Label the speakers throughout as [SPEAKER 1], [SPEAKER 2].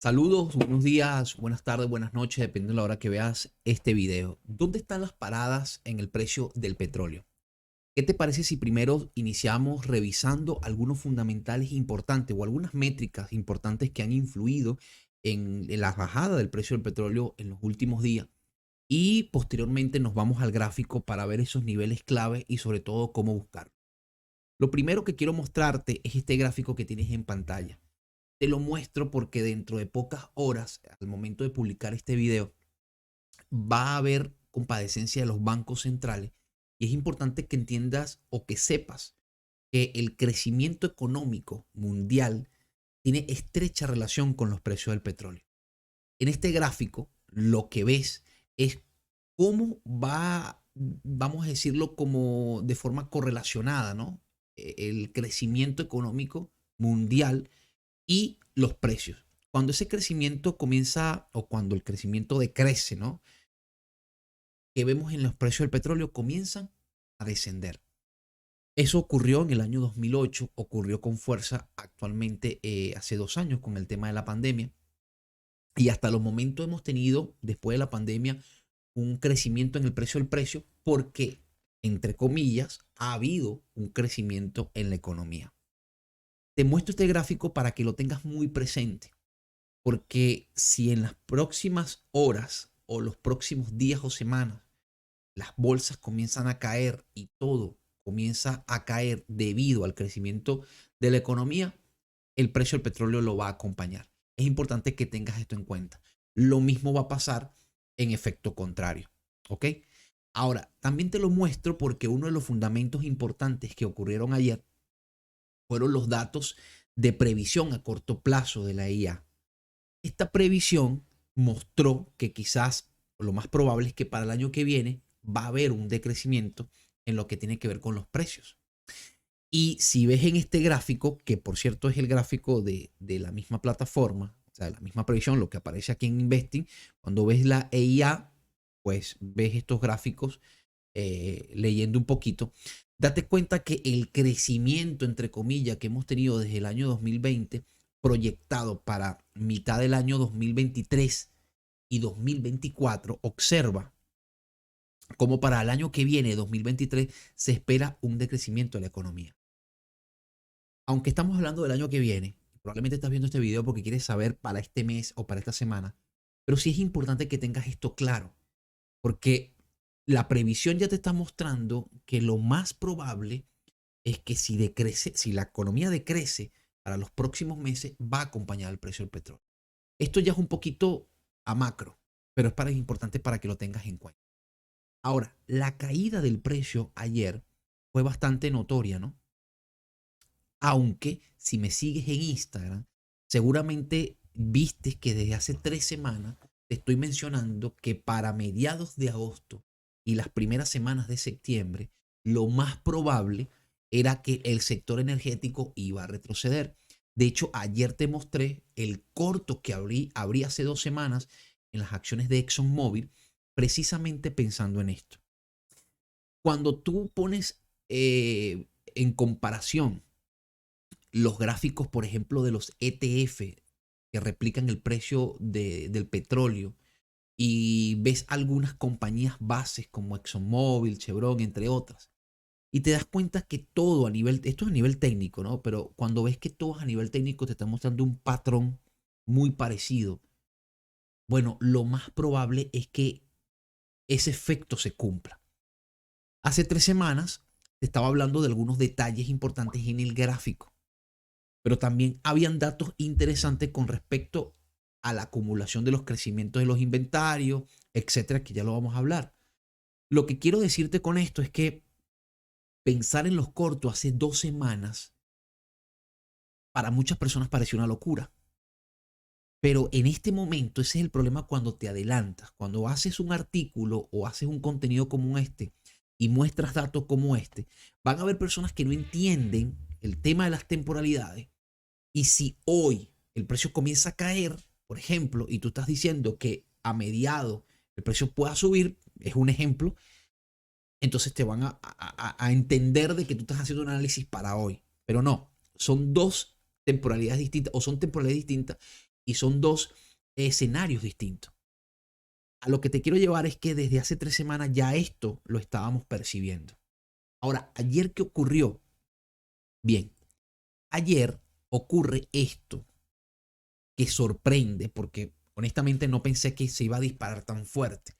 [SPEAKER 1] Saludos, buenos días, buenas tardes, buenas noches, dependiendo de la hora que veas este video. ¿Dónde están las paradas en el precio del petróleo? ¿Qué te parece si primero iniciamos revisando algunos fundamentales importantes o algunas métricas importantes que han influido en la bajada del precio del petróleo en los últimos días? Y posteriormente nos vamos al gráfico para ver esos niveles clave y sobre todo cómo buscar. Lo primero que quiero mostrarte es este gráfico que tienes en pantalla. Te lo muestro porque dentro de pocas horas, al momento de publicar este video, va a haber compadecencia de los bancos centrales y es importante que entiendas o que sepas que el crecimiento económico mundial tiene estrecha relación con los precios del petróleo. En este gráfico, lo que ves es cómo va, vamos a decirlo como de forma correlacionada, ¿no? El crecimiento económico mundial y los precios. Cuando ese crecimiento comienza o cuando el crecimiento decrece, ¿no? Que vemos en los precios del petróleo comienzan a descender. Eso ocurrió en el año 2008, ocurrió con fuerza actualmente hace 2 años con el tema de la pandemia. Y hasta los momentos hemos tenido, después de la pandemia, un crecimiento en el precio porque, entre comillas, ha habido un crecimiento en la economía. Te muestro este gráfico para que lo tengas muy presente. Porque si en las próximas horas o los próximos días o semanas las bolsas comienzan a caer y todo comienza a caer debido al crecimiento de la economía, el precio del petróleo lo va a acompañar. Es importante que tengas esto en cuenta. Lo mismo va a pasar en efecto contrario. ¿Ok? Ahora, también te lo muestro porque uno de los fundamentos importantes que ocurrieron ayer fueron los datos de previsión a corto plazo de la IA. Esta previsión mostró que quizás lo más probable es que para el año que viene va a haber un decrecimiento en lo que tiene que ver con los precios. Y si ves en este gráfico, que por cierto es el gráfico de la misma plataforma, o sea, la misma previsión, lo que aparece aquí en Investing, cuando ves la EIA, pues ves estos gráficos leyendo un poquito, date cuenta que el crecimiento, entre comillas, que hemos tenido desde el año 2020, proyectado para mitad del año 2023 y 2024, observa como para el año que viene, 2023, se espera un decrecimiento de la economía. Aunque estamos hablando del año que viene, probablemente estás viendo este video porque quieres saber para este mes o para esta semana, pero sí es importante que tengas esto claro, porque la previsión ya te está mostrando que lo más probable es que si la economía decrece para los próximos meses, va a acompañar el precio del petróleo. Esto ya es un poquito a macro, pero es importante para que lo tengas en cuenta. Ahora, la caída del precio ayer fue bastante notoria, ¿no? Aunque si me sigues en Instagram, seguramente viste que desde hace 3 semanas te estoy mencionando que para mediados de agosto y las primeras semanas de septiembre, lo más probable era que el sector energético iba a retroceder. De hecho, ayer te mostré el corto que abrí hace 2 semanas en las acciones de ExxonMobil, precisamente pensando en esto. Cuando tú pones en comparación los gráficos, por ejemplo, de los ETF que replican el precio del petróleo y ves algunas compañías bases como ExxonMobil, Chevron, entre otras, y te das cuenta que todo a nivel, esto es a nivel técnico, ¿no? Pero cuando ves que todo a nivel técnico te está mostrando un patrón muy parecido, bueno, lo más probable es que ese efecto se cumpla. Hace 3 semanas te estaba hablando de algunos detalles importantes en el gráfico, pero también habían datos interesantes con respecto a la acumulación de los crecimientos de los inventarios, etcétera, que ya lo vamos a hablar. Lo que quiero decirte con esto es que pensar en los cortos hace 2 semanas para muchas personas pareció una locura. Pero en este momento ese es el problema cuando te adelantas, cuando haces un artículo o haces un contenido como este y muestras datos como este, van a haber personas que no entienden el tema de las temporalidades. Y si hoy el precio comienza a caer, por ejemplo, y tú estás diciendo que a mediado el precio pueda subir, es un ejemplo, entonces te van a entender de que tú estás haciendo un análisis para hoy. Pero no, son dos temporalidades distintas o son temporalidades distintas Y son dos escenarios distintos. A lo que te quiero llevar es que desde hace 3 semanas ya esto lo estábamos percibiendo. Ahora, ¿ayer qué ocurrió? Bien, ayer ocurre esto que sorprende porque honestamente no pensé que se iba a disparar tan fuerte.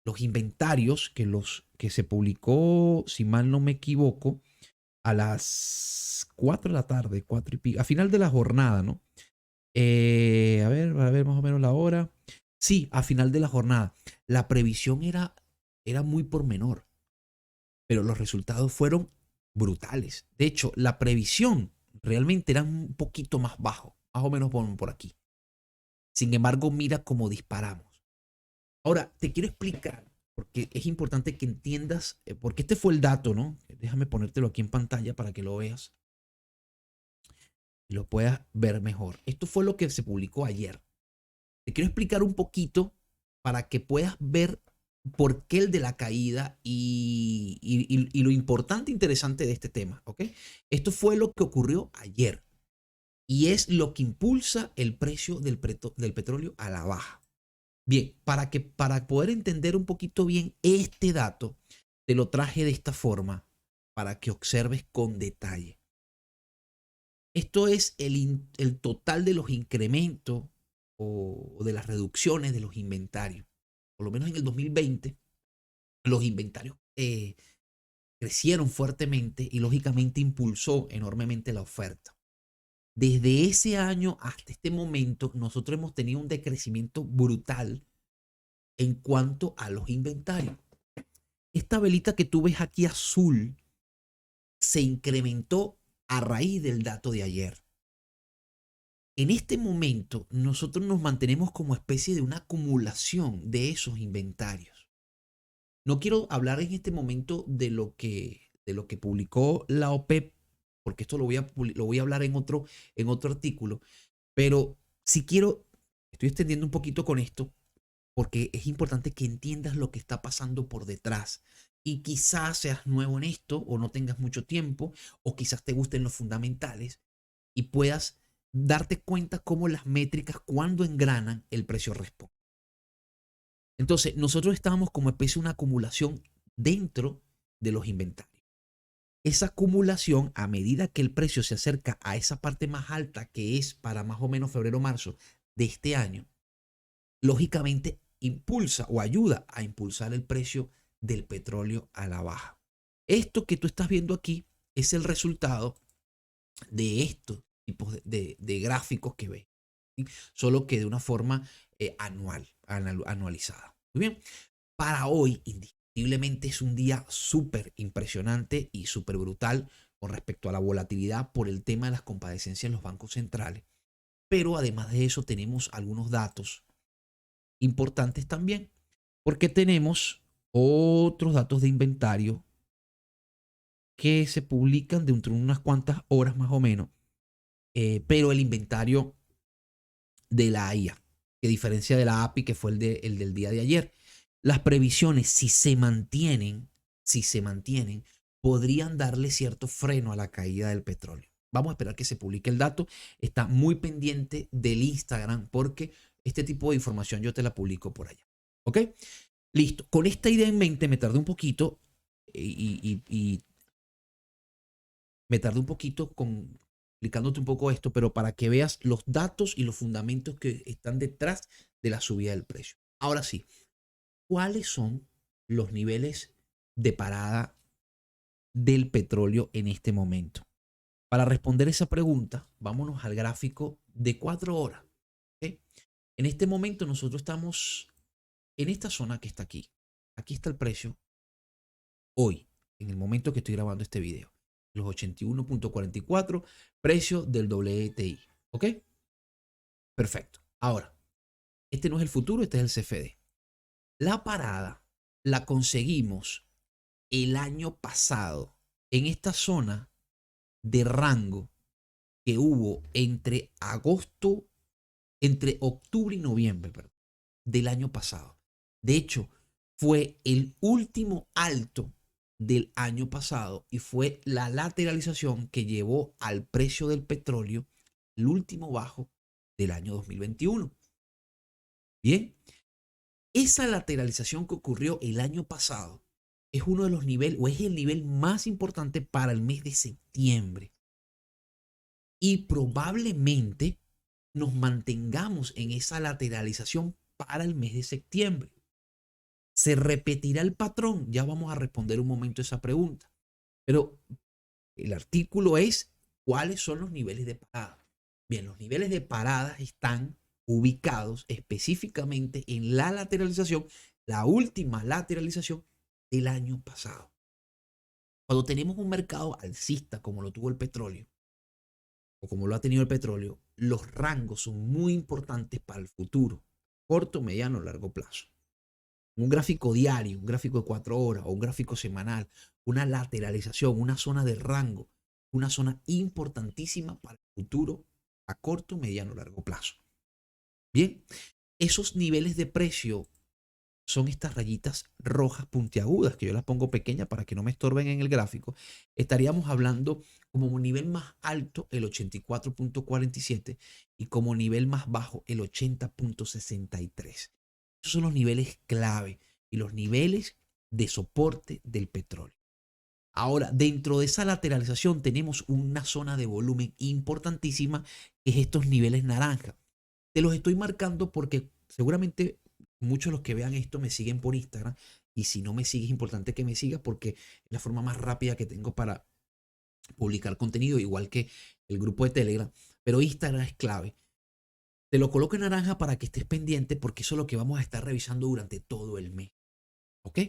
[SPEAKER 1] Los inventarios que se publicó, si mal no me equivoco, a las 4 de la tarde, 4 y pico, a final de la jornada, ¿no? A ver más o menos la hora. Sí, a final de la jornada. La previsión era muy por menor, pero los resultados fueron brutales. De hecho, la previsión realmente era un poquito más bajo, más o menos por aquí. Sin embargo, mira cómo disparamos. Ahora, te quiero explicar, porque es importante que entiendas, porque este fue el dato, ¿no? Déjame ponértelo aquí en pantalla para que lo veas y lo puedas ver mejor. Esto fue lo que se publicó ayer. Te quiero explicar un poquito para que puedas ver por qué el de la caída y lo importante e interesante de este tema, ¿ok? Esto fue lo que ocurrió ayer y es lo que impulsa el precio del petróleo a la baja. Bien, para poder entender un poquito bien este dato, te lo traje de esta forma para que observes con detalle. Esto es el total de los incrementos o de las reducciones de los inventarios. Por lo menos en el 2020, los inventarios crecieron fuertemente y lógicamente impulsó enormemente la oferta. Desde ese año hasta este momento, nosotros hemos tenido un decrecimiento brutal en cuanto a los inventarios. Esta velita que tú ves aquí azul se incrementó a raíz del dato de ayer. En este momento, nosotros nos mantenemos como especie de una acumulación de esos inventarios. No quiero hablar en este momento de lo que publicó la OPEP, porque esto lo voy a hablar en otro artículo, pero si quiero, estoy extendiendo un poquito con esto, porque es importante que entiendas lo que está pasando por detrás. Y quizás seas nuevo en esto o no tengas mucho tiempo o quizás te gusten los fundamentales y puedas darte cuenta cómo las métricas cuando engranan el precio responde. Entonces, nosotros estábamos como especie de una acumulación dentro de los inventarios. Esa acumulación, a medida que el precio se acerca a esa parte más alta que es para más o menos febrero-marzo de este año, lógicamente impulsa o ayuda a impulsar el precio del petróleo a la baja. Esto que tú estás viendo aquí es el resultado de estos tipos de gráficos que ves, ¿sí? Solo que de una forma anualizada. Muy bien, para hoy indiscutiblemente es un día súper impresionante y súper brutal con respecto a la volatilidad por el tema de las compadecencias en los bancos centrales. Pero además de eso tenemos algunos datos importantes también, porque tenemos otros datos de inventario que se publican dentro de unas cuantas horas más o menos, pero el inventario de la AIA, que diferencia de la API que fue el del día de ayer. Las previsiones, si se mantienen, podrían darle cierto freno a la caída del petróleo. Vamos a esperar que se publique el dato. Está muy pendiente del Instagram porque este tipo de información yo te la publico por allá. ¿Ok? Listo. Con esta idea en mente me tardé un poquito y me tardé un poquito explicándote un poco esto, pero para que veas los datos y los fundamentos que están detrás de la subida del precio. Ahora sí, ¿cuáles son los niveles de parada del petróleo en este momento? Para responder esa pregunta, vámonos al gráfico de 4 horas. ¿Okay? En este momento nosotros estamos en esta zona que está aquí. Aquí está el precio hoy, en el momento que estoy grabando este video. Los 81.44, precio del WTI. ¿Ok? Perfecto. Ahora, este no es el futuro, este es el CFD. La parada la conseguimos el año pasado en esta zona de rango que hubo entre octubre y noviembre, perdón, del año pasado. De hecho, fue el último alto del año pasado y fue la lateralización que llevó al precio del petróleo, el último bajo del año 2021. Bien, esa lateralización que ocurrió el año pasado es uno de los niveles, o es el nivel más importante para el mes de septiembre. Y probablemente nos mantengamos en esa lateralización para el mes de septiembre. ¿Se repetirá el patrón? Ya vamos a responder un momento esa pregunta. Pero el artículo es cuáles son los niveles de parada. Bien, los niveles de parada están ubicados específicamente en la lateralización, la última lateralización del año pasado. Cuando tenemos un mercado alcista como lo tuvo el petróleo, o como lo ha tenido el petróleo, los rangos son muy importantes para el futuro, corto, mediano o largo plazo. Un gráfico diario, un gráfico de 4 horas o un gráfico semanal, una lateralización, una zona de rango, una zona importantísima para el futuro a corto, mediano o largo plazo. Bien, esos niveles de precio son estas rayitas rojas puntiagudas, que yo las pongo pequeñas para que no me estorben en el gráfico. Estaríamos hablando como nivel más alto el 84.47 y como nivel más bajo el 80.63. Esos son los niveles clave y los niveles de soporte del petróleo. Ahora, dentro de esa lateralización tenemos una zona de volumen importantísima, que es estos niveles naranja. Te los estoy marcando porque seguramente muchos de los que vean esto me siguen por Instagram, y si no me sigues es importante que me sigas porque es la forma más rápida que tengo para publicar contenido, igual que el grupo de Telegram, pero Instagram es clave. Te lo coloco en naranja para que estés pendiente porque eso es lo que vamos a estar revisando durante todo el mes. ¿Ok?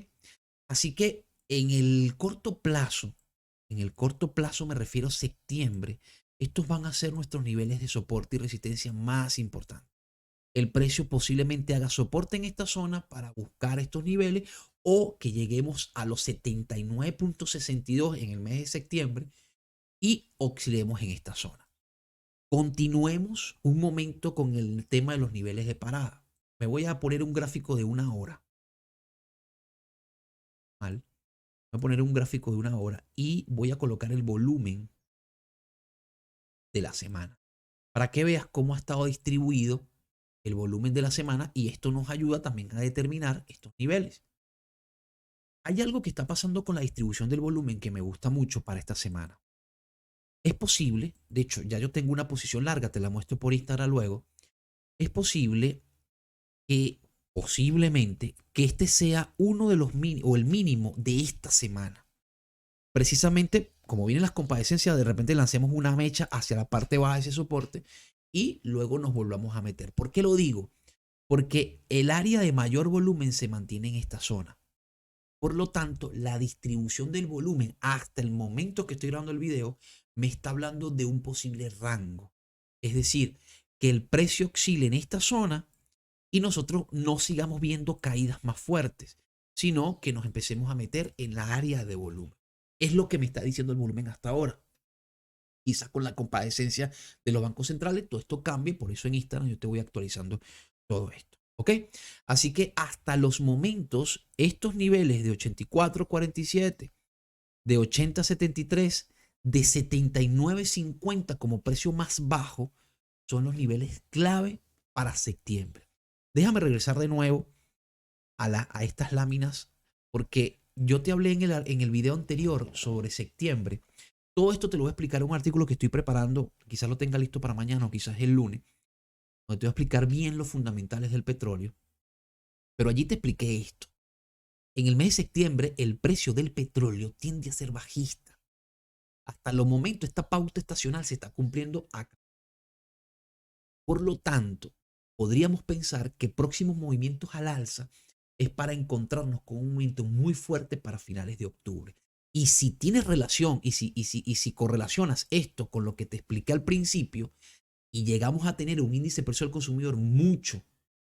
[SPEAKER 1] Así que en el corto plazo me refiero a septiembre, estos van a ser nuestros niveles de soporte y resistencia más importantes. El precio posiblemente haga soporte en esta zona para buscar estos niveles o que lleguemos a los 79.62 en el mes de septiembre y oscilemos en esta zona. Continuemos un momento con el tema de los niveles de parada. Me voy a poner un gráfico de 1 hora. ¿Mal? Voy a poner un gráfico de 1 hora y voy a colocar el volumen de la semana para que veas cómo ha estado distribuido el volumen de la semana, y esto nos ayuda también a determinar estos niveles. Hay algo que está pasando con la distribución del volumen que me gusta mucho para esta semana. Es posible, de hecho, ya yo tengo una posición larga, te la muestro por Instagram luego. Es posible que posiblemente que este sea uno de los o el mínimo de esta semana. Precisamente, como vienen las compadecencias, de repente lancemos una mecha hacia la parte baja de ese soporte y luego nos volvamos a meter. ¿Por qué lo digo? Porque el área de mayor volumen se mantiene en esta zona. Por lo tanto, la distribución del volumen hasta el momento que estoy grabando el video me está hablando de un posible rango. Es decir, que el precio oscile en esta zona y nosotros no sigamos viendo caídas más fuertes, sino que nos empecemos a meter en la área de volumen. Es lo que me está diciendo el volumen hasta ahora. Quizás con la compadecencia de los bancos centrales todo esto cambie, por eso en Instagram yo te voy actualizando todo esto. ¿Ok? Así que hasta los momentos, estos niveles de 84.47, de 80.73, de 79.50 como precio más bajo, son los niveles clave para septiembre. Déjame regresar de nuevo a estas láminas, porque yo te hablé en el video anterior sobre septiembre. Todo esto te lo voy a explicar en un artículo que estoy preparando, quizás lo tenga listo para mañana o quizás el lunes, donde te voy a explicar bien los fundamentales del petróleo. Pero allí te expliqué esto. En el mes de septiembre el precio del petróleo tiende a ser bajista. Hasta los momentos esta pauta estacional se está cumpliendo acá. Por lo tanto, podríamos pensar que próximos movimientos al alza es para encontrarnos con un movimiento muy fuerte para finales de octubre. Y si tienes relación y si correlacionas esto con lo que te expliqué al principio y llegamos a tener un índice de precio al consumidor mucho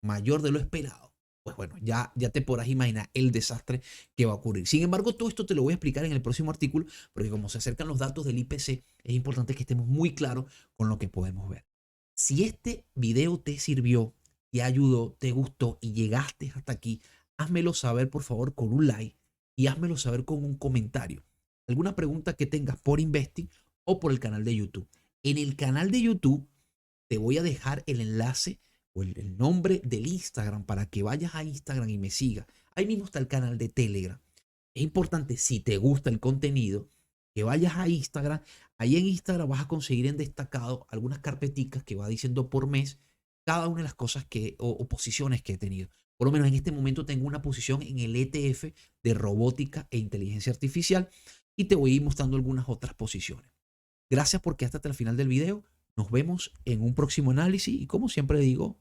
[SPEAKER 1] mayor de lo esperado, pues bueno, ya te podrás imaginar el desastre que va a ocurrir. Sin embargo, todo esto te lo voy a explicar en el próximo artículo, porque como se acercan los datos del IPC, es importante que estemos muy claros con lo que podemos ver. Si este video te sirvió, te ayudó, te gustó y llegaste hasta aquí, házmelo saber por favor con un like y házmelo saber con un comentario. Alguna pregunta que tengas por Investing o por el canal de YouTube. En el canal de YouTube te voy a dejar el enlace o el nombre del Instagram para que vayas a Instagram y me sigas. Ahí mismo está el canal de Telegram. Es importante, si te gusta el contenido, que vayas a Instagram. Ahí en Instagram vas a conseguir en destacado algunas carpeticas que va diciendo por mes cada una de las cosas o posiciones que he tenido. Por lo menos en este momento tengo una posición en el ETF de robótica e inteligencia artificial y te voy a ir mostrando algunas otras posiciones. Gracias por quedarte hasta el final del video. Nos vemos en un próximo análisis y como siempre digo,